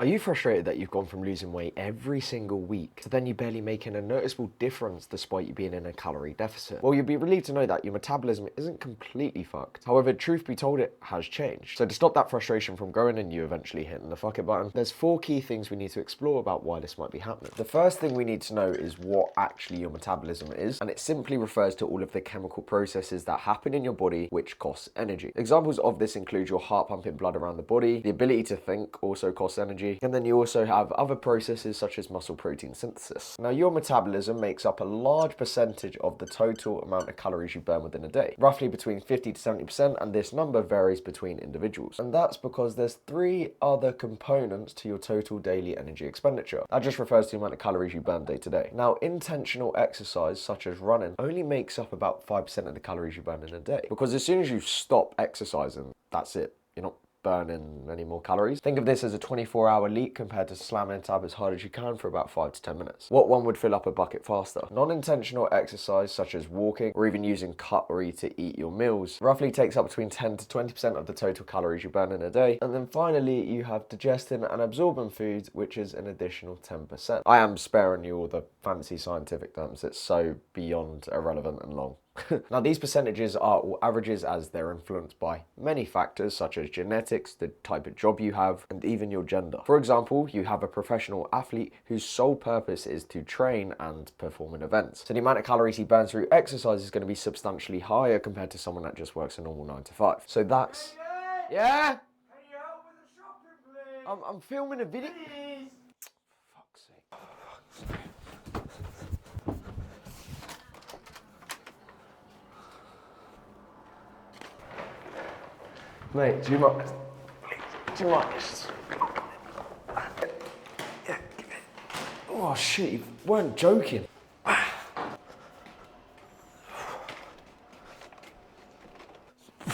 Are you frustrated that you've gone from losing weight every single week to then you barely making a noticeable difference despite you being in a calorie deficit? Well, you'll be relieved to know that your metabolism isn't completely fucked. However, truth be told, it has changed. So to stop that frustration from growing and you eventually hitting the fuck it button, there's 4 key things we need to explore about why this might be happening. The first thing we need to know is what actually your metabolism is, and it simply refers to all of the chemical processes that happen in your body which costs energy. Examples of this include your heart pumping blood around the body, the ability to think also costs energy, and then you also have other processes such as muscle protein synthesis. Now, your metabolism makes up a large percentage of the total amount of calories you burn within a day, roughly between 50 to 70%, and this number varies between individuals. And that's because there's 3 other components to your total daily energy expenditure. That just refers to the amount of calories you burn day to day. Now, intentional exercise such as running only makes up about 5% of the calories you burn in a day, because as soon as you stop exercising, that's it. You're not burning any more calories. Think of this as a 24-hour leak compared to slamming a tab as hard as you can for about 5 to 10 minutes. What one would fill up a bucket faster? Non-intentional exercise such as walking or even using cutlery to eat your meals roughly takes up between 10 to 20% of the total calories you burn in a day. And then finally, you have digesting and absorbing foods, which is an additional 10%. I am sparing you all the fancy scientific terms. It's so beyond irrelevant and long. Now, these percentages are all averages as they're influenced by many factors such as genetics, the type of job you have, and even your gender. For example, you have a professional athlete whose sole purpose is to train and perform in events. So the amount of calories he burns through exercise is going to be substantially higher compared to someone that just works a normal 9 to 5. So that's... Yeah? Can you help with the shopping, please? I'm filming a video. Please. Fuck's sake. Mate, do you mind? Do you mind? Yeah, give it. Oh shit, you weren't joking.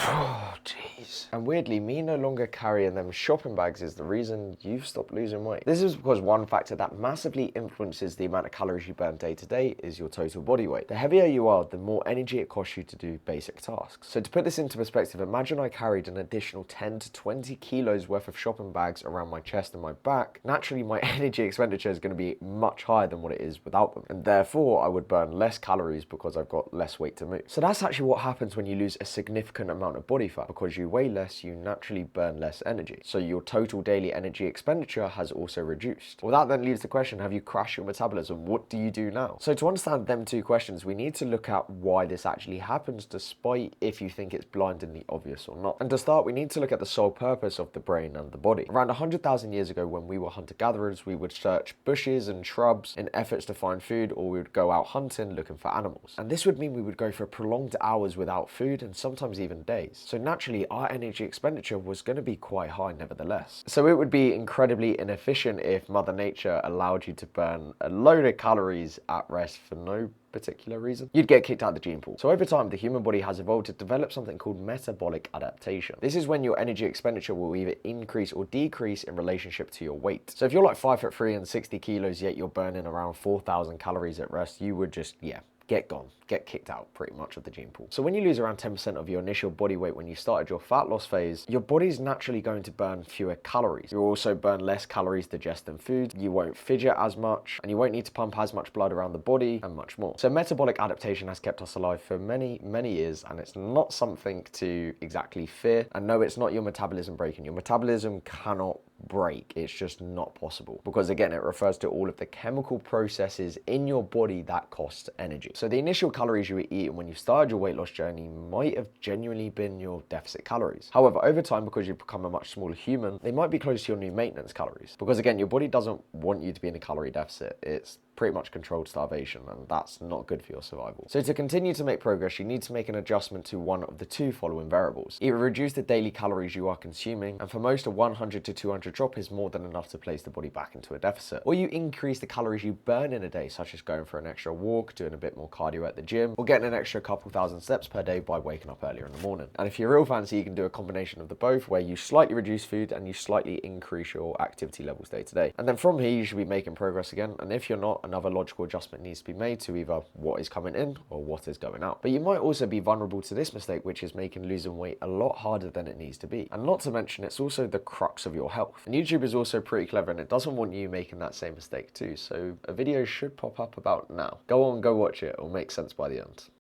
Oh, jeez. And weirdly, me no longer carrying them shopping bags is the reason you've stopped losing weight. This is because one factor that massively influences the amount of calories you burn day to day is your total body weight. The heavier you are, the more energy it costs you to do basic tasks. So to put this into perspective, imagine I carried an additional 10 to 20 kilos worth of shopping bags around my chest and my back. Naturally, my energy expenditure is going to be much higher than what it is without them. And therefore, I would burn less calories because I've got less weight to move. So that's actually what happens when you lose a significant amount of body fat. Because you weigh less, you naturally burn less energy. So your total daily energy expenditure has also reduced. Well, that then leaves the question, have you crashed your metabolism? What do you do now? So to understand them 2 questions, we need to look at why this actually happens, despite if you think it's blindingly obvious or not. And to start, we need to look at the sole purpose of the brain and the body. Around 100,000 years ago, when we were hunter-gatherers, we would search bushes and shrubs in efforts to find food, or we would go out hunting looking for animals. And this would mean we would go for prolonged hours without food and sometimes even days. So naturally, our energy expenditure was going to be quite high nevertheless. So it would be incredibly inefficient if Mother Nature allowed you to burn a load of calories at rest for no particular reason. You'd get kicked out of the gene pool. So over time, the human body has evolved to develop something called metabolic adaptation. This is when your energy expenditure will either increase or decrease in relationship to your weight. So if you're like 5'3" and 60 kilos, yet you're burning around 4,000 calories at rest, you would just, get gone, get kicked out pretty much of the gene pool. So when you lose around 10% of your initial body weight when you started your fat loss phase, your body's naturally going to burn fewer calories. You'll also burn less calories digesting food, you won't fidget as much, and you won't need to pump as much blood around the body, and much more. So metabolic adaptation has kept us alive for many, many years, and it's not something to exactly fear. And no, it's not your metabolism breaking. Your metabolism cannot break. It's just not possible, because again, it refers to all of the chemical processes in your body that cost energy. So the initial calories you were eating when you started your weight loss journey might have genuinely been your deficit calories. However, over time, because you've become a much smaller human, they might be close to your new maintenance calories, because again, your body doesn't want you to be in a calorie deficit. It's pretty much controlled starvation, and that's not good for your survival. So to continue to make progress, you need to make an adjustment to one of the 2 following variables. Either reduce the daily calories you are consuming, and for most, a 100 to 200 drop is more than enough to place the body back into a deficit. Or you increase the calories you burn in a day, such as going for an extra walk, doing a bit more cardio at the gym, or getting an extra couple thousand steps per day by waking up earlier in the morning. And if you're real fancy, you can do a combination of the both, where you slightly reduce food and you slightly increase your activity levels day to day. And then from here, you should be making progress again. And if you're not, another logical adjustment needs to be made to either what is coming in or what is going out. But you might also be vulnerable to this mistake, which is making losing weight a lot harder than it needs to be. And not to mention, it's also the crux of your health. health. And YouTube is also pretty clever and it doesn't want you making that same mistake too, so a video should pop up about now. Go on, go watch it, it'll make sense by the end.